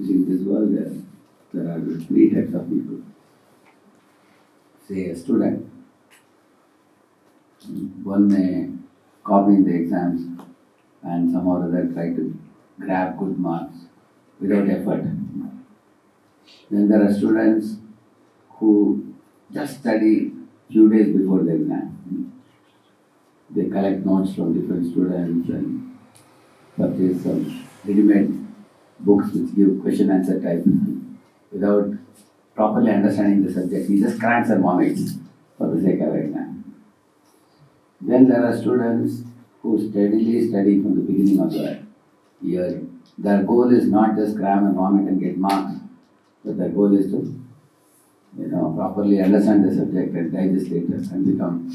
You see, in this world there are three types of people. Say a student, one may copy in the exams and somehow or other try to grab good marks without effort. Then there are students who just study few days before the exam. They collect notes from different students and purchase some ready-made books which give question answer type without properly understanding the subject. He just crams and vomits for the sake of exam. Then there are students who steadily study from the beginning of the year. Their goal is not just cram and vomit and get marks, but their goal is to properly understand the subject and digest it and become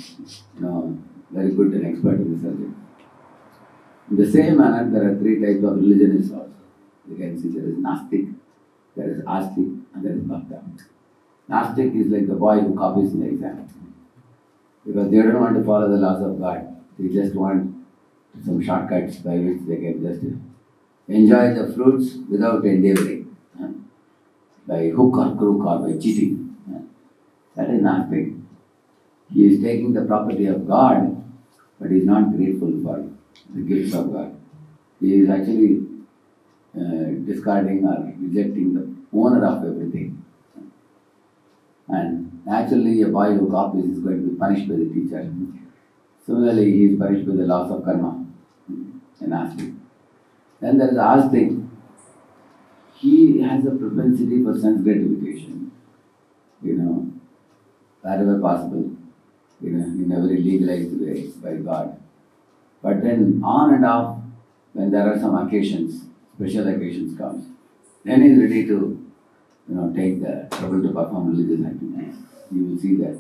very good and expert in the subject. In the same manner, there are three types of religionists also. You can see there is Nastik, there is Astik, and there is Bhakta. Nastik is like the boy who copies in the exam. Because they don't want to follow the laws of God. They just want some shortcuts by which they can just enjoy the fruits without endeavoring. By hook or crook or by cheating. That is Nastik. He is taking the property of God, but he is not grateful for the gifts of God. He is actually discarding or rejecting the owner of everything. And naturally, a boy who copies is going to be punished by the teacher. Similarly, he is punished by the laws of karma in Astik. Then there is Astik. He has a propensity for sense gratification, wherever possible, in a very legalized way by God. But then on and off, when there are some occasions, special occasions comes, then he is ready to take the trouble to perform religious activities. You will see that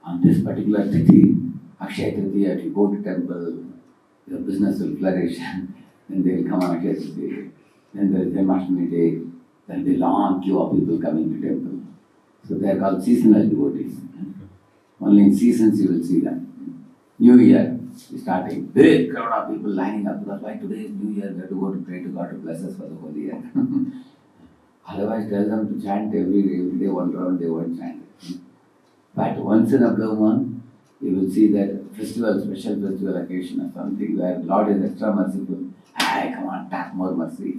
on this particular Tithi, Akshaya Tritiya, if you go to temple, your business will flourish. Then they will come on Akshaya Tritiya. Then there is Janmashtami day. Then the long queue of people coming to temple. So they are called seasonal devotees. Only in seasons you will see them. New Year is starting. Big crowd of people lining up because why today is New Year, we have to go to pray to God to bless us for the whole year. Otherwise tell them to chant every day one round, they won't chant. But once in a blue moon, you will see that special festival occasion or something where Lord is extra merciful. Hey, come on, tap more mercy.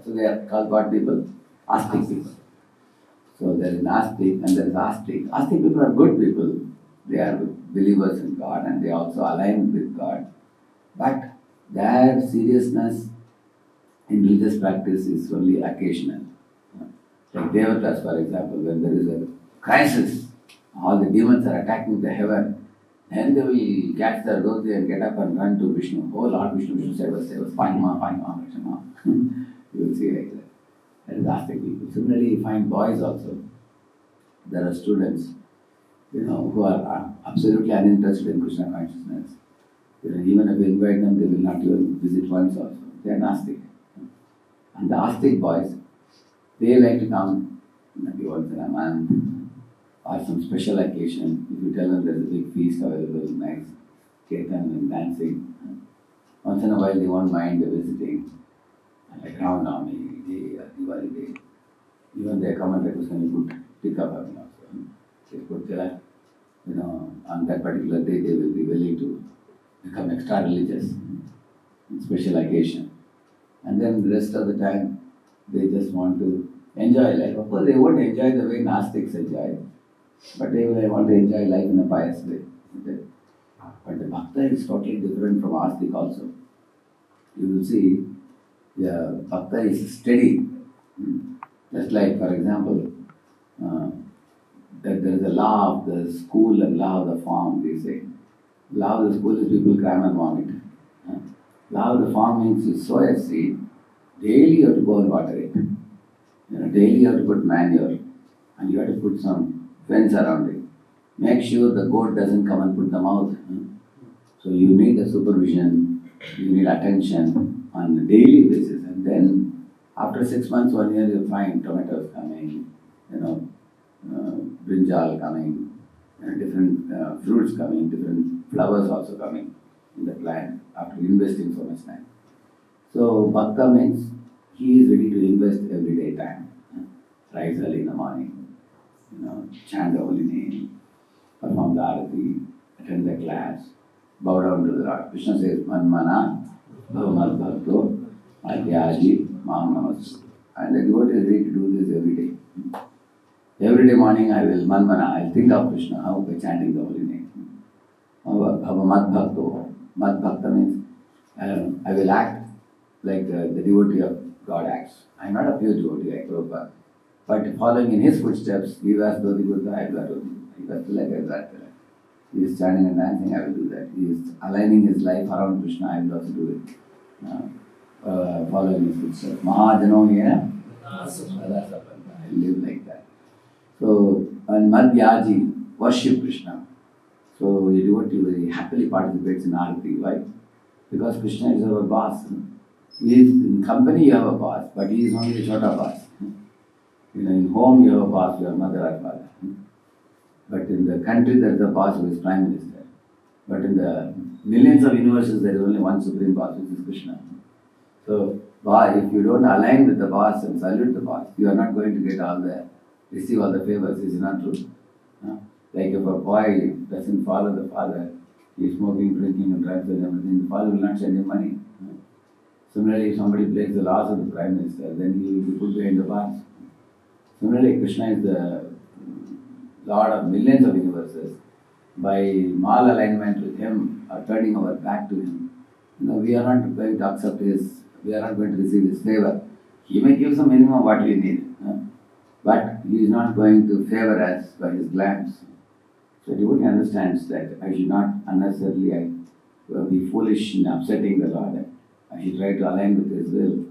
So they are called what people? Astik people. So there is Nastik and there is Astik. Astik people are good people. They are believers in God and they also align with God. But their seriousness in religious practice is only occasional. Like Devatas, for example, when there is a crisis, all the demons are attacking the heaven, then they will catch their dhoti and get up and run to Vishnu. Oh Lord Vishnu, save us, Panima, Lakshma. You will see like that. That is Astik people. Similarly, you find boys also. There are students, who are absolutely uninterested in Krishna consciousness. Even if you invite them, they will not even visit once also. They are Nastik. And the Astik boys, they like to come maybe once in a month or some special occasion. If you tell them there is a big feast available, nice kirtan and dancing, once in a while they won't mind visiting. Like Ramanavami day or Diwali day. Even they come and request can you put tikka for me also. They put tilak. On that particular day they will be willing to become extra religious in special occasion. And then the rest of the time they just want to enjoy life. Of course they won't enjoy the way Nastiks enjoy, but they will want to enjoy life in a pious way. But the Bhakta is totally different from Astik also. You will see, Bhakta is steady. Just like, for example, that there is a law of the school and law of the farm, they say. Law of the school is people cram and vomit. Law of the farm means you sow a seed, daily you have to go and water it. Daily you have to put manure and you have to put some fence around it. Make sure the goat doesn't come and put them out. So you need a supervision, you need attention on a daily basis. And then after 6 months, 1 year, you'll find tomatoes coming, brinjal coming, different fruits coming, different flowers also coming in the plant after investing so much time. So Bhakta means he is ready to invest every chant the holy name, perform the arati, attend the class, bow down to the Lord. Krishna says, Manmana, Bhavamal Bhakto, Adhyaji, Mam Namas. And the devotee is ready to do this every day. Every day morning I will Manmana, I will think of Krishna, how by chanting the holy name. Mad Bhakto. Mad Bhakta means I will act like the devotee of God acts. I am not a pure devotee like Prabhupada. But following in his footsteps, he was Dhoti Buddha, I was Dhoti. He was like that. He is chanting and dancing, I will do that. He is aligning his life around Krishna, I will also do it. Following his footsteps. Mahajano here, I live like that. So, and Madhyaji, worship Krishna. So, a devotee very happily participates in Arati. Why? Because Krishna is our boss. He is in company, you have a boss, but he is only a chota boss. In home, you have a boss, your mother or father. But in the country, there is a boss who is Prime Minister. But in the millions of universes, there is only one Supreme Boss, which is Krishna. So, if you don't align with the boss and salute the boss, you are not going to get receive all the favors. Is it not true? Like if a boy doesn't follow the father, he is smoking, drinking and drugs and everything, the father will not send him money. Similarly, if somebody breaks the laws of the Prime Minister, then he will be put behind the bars. Similarly, Krishna is the Lord of millions of universes. By malalignment with him or turning our back to him, we are not going to accept we are not going to receive his favor. He may give some minimum what we need, but he is not going to favor us by his glance. So devotee understands that I should not unnecessarily be foolish in upsetting the Lord. I should try to align with his will.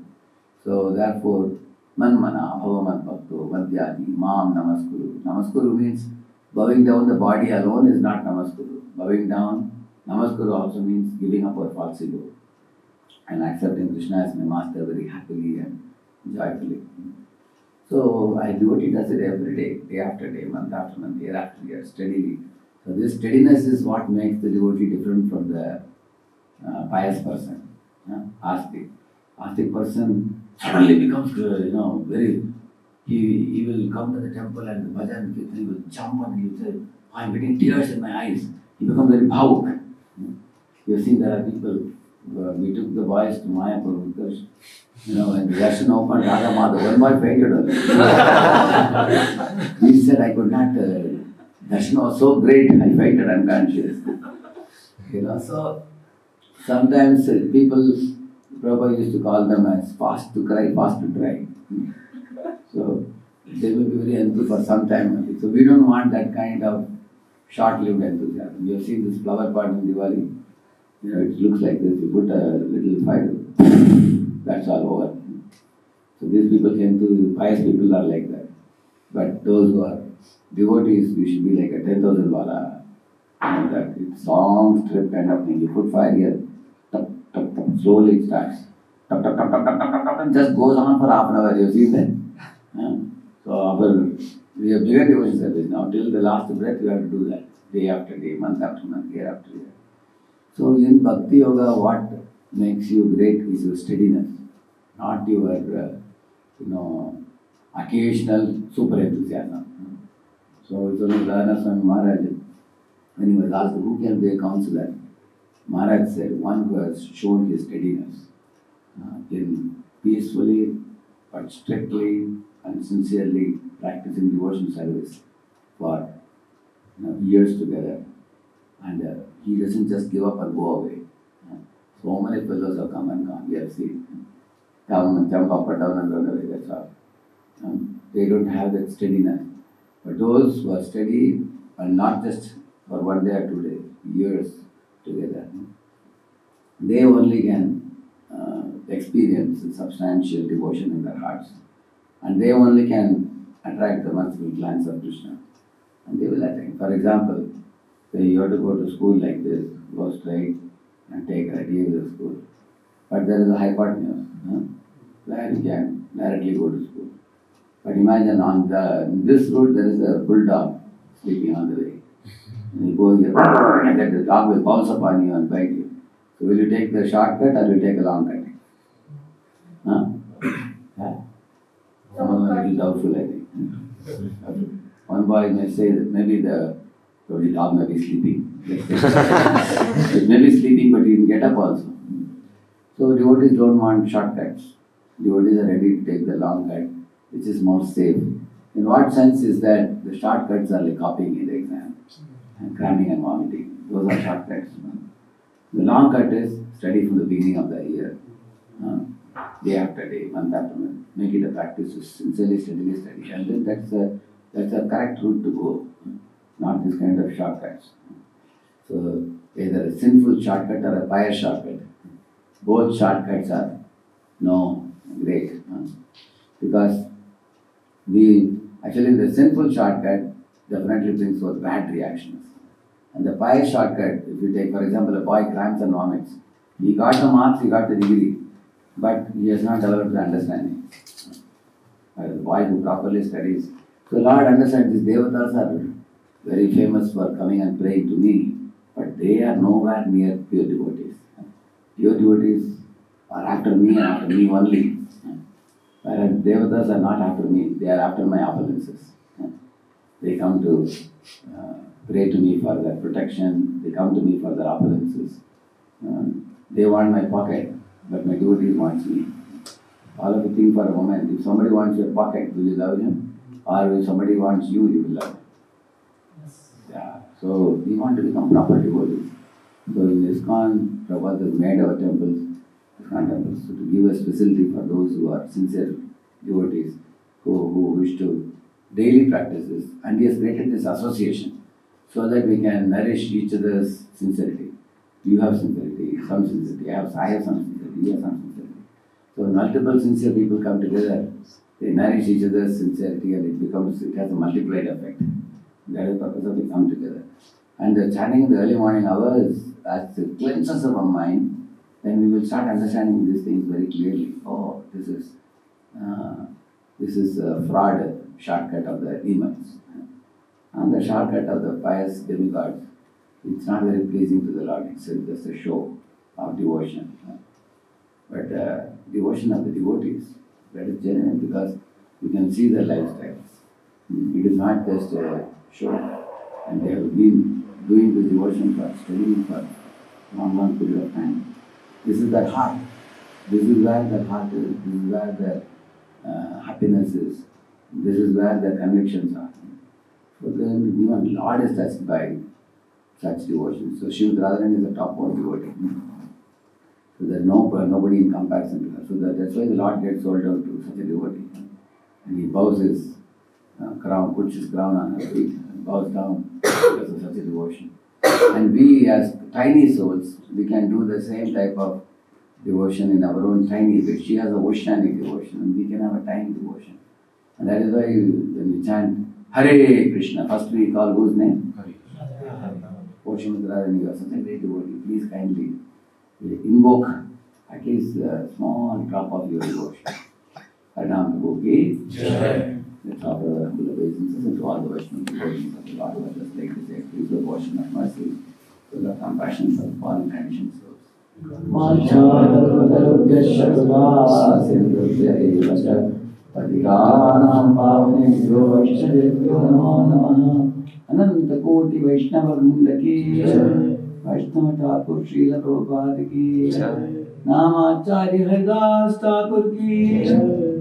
So therefore, Manmana, Bhavamat Bhakto, Madhyadi, Mam Namaskuru. Namaskuru means bowing down the body alone is not Namaskuru. Bowing down, Namaskuru also means giving up our false ego and accepting Krishna as my master very happily and joyfully. So I devotee does it every day, day after day, month after month, year after year, steadily. So this steadiness is what makes the devotee different from the pious person. Astic. Astic person suddenly becomes, very, he will come to the temple and the bhajan, he will jump and he will say, I'm getting tears in my eyes. He becomes very bhavuk. You have seen there are people, we took the boys to Mayapur because, when the darshan opened, Radha Madhav, one boy fainted on it. He said, I could not, darshan was so great, I fainted unconscious. So sometimes people, Prabhupada used to call them as fast to cry, fast to dry. So they will be very enthusiastic for some time only. So we don't want that kind of short-lived enthusiasm. You have seen this flower pot in Diwali. It looks like this. You put a little fire, that's all over. So these people pious people are like that. But those who are devotees, we should be like a 10,000 wala. That it's long strip kind of thing. You put fire here, tup, tup, tup, slowly it starts. Tup, tup, tup, tup, tup, tup, tup, tup, just goes on for half an hour. You see that? So we have begun devotion service now. Till the last breath, you have to do that. Day after day, month after month, year after year. So in Bhakti Yoga, what makes you great is your steadiness, not your, occasional super enthusiasm. So it's only Radheshyam Maharaj, when he was asked who can be a counselor, Maharaj said, one who has shown his steadiness in peacefully but strictly and sincerely practicing devotion service for years together. And he doesn't just give up and go away. So many fellows have come and gone. We have seen. Come and jump up and down and run away, that's all. They don't have that steadiness. But those who are steady, and not just for 1 day or 2 days, years together, they only can experience substantial devotion in their hearts. And they only can attract the merciful glance of Krishna. And they will attract. For example, say you have to go to school like this, go straight and take right here to the school. But there is a hypotenuse, where you can directly go to school. But imagine on this road there is a bulldog sleeping on the way. And you go here, and then the dog will bounce upon you and bite you. So will you take the shortcut or will you take a long cut? Some of them are a little doubtful, I think. One boy may say that maybe the dog may be sleeping. It may be sleeping, but he can get up also. So devotees don't want shortcuts. Devotees are ready to take the long cut, which is more safe. In what sense is that the shortcuts are like copying in the exam and cramming and vomiting. Those are shortcuts. The long cut is study from the beginning of the year, day after day, month after month. Make it a practice to sincerely, steadily study. And then that's a correct route to go, not this kind of shortcuts. So either a sinful shortcut or a pious shortcut. Both shortcuts are no great. Because actually the sinful shortcut definitely brings forth bad reactions. And the pious shortcut, if you take for example a boy crams and vomits, he got the marks, he got the degree, but he has not developed the understanding. The boy who properly studies. So Lord understands these devotees are very famous for coming and praying to me, but they are nowhere near pure devotees. Pure devotees are after me and after me only. Whereas devotees are not after me, they are after my opulences. They come to pray to me for their protection, they come to me for their opulences. They want my pocket, but my devotees wants me. All of you think for a moment, if somebody wants your pocket, will you love him? Or if somebody wants you, you will love him. Yes. Yeah. So we want to become proper devotees. So in ISKCON, Prabhupada has made our temples, ISKCON temples, so to give us facility for those who are sincere devotees, who wish to daily practice this. And he has created this association so that we can nourish each other's sincerity. You have sincerity, some sincerity, I have some sincerity, you have some sincerity. So multiple sincere people come together, they nourish each other's sincerity and it has a multiplied effect. That is the purpose of it come together. And the chanting in the early morning hours, as it cleanses our mind, then we will start understanding these things very clearly. Oh, this is a fraud shortcut of the demons. And the shortcut of the pious demigods, it's not very pleasing to the Lord. It's just a show of devotion. But devotion of the devotees, that is genuine because you can see their lifestyles. It is not just a show. And they have been doing this devotion for studying for long period of time. This is their heart. This is where their heart is. This is where their happiness is. This is where their convictions are. So then even Lord is touched by such devotion. So Shiv Radharani is the topmost devotee. So there is nobody in comparison to her. So that's why the Lord gets sold out to such a devotee. And he bows his crown, puts his crown on her feet, and bows down because of such a devotion. And we as tiny souls, we can do the same type of devotion in our own tiny way. She has a oceanic devotion and we can have a tiny devotion. And that is why when we chant Hare Krishna, first we call whose name? Ocean Radharani, you are such a great devotee. Please kindly invoke at least a small drop of your devotion. Harinam Prabhu ki Jai. Let's offer our humble obeisances and to all the Vaishnava devotees of the Lord who are just like this. Please the devotion of mercy, to the compassion for fallen conditioned souls. Patikanam pavanebhyo vaishnavebhyo namo namaha. Ananta Koti Vaishnava Vrinda ki Jai. Vaishnava Thakur Srila Prabhupada ki Jai. Namacharya Haridas Thakur ki Jai.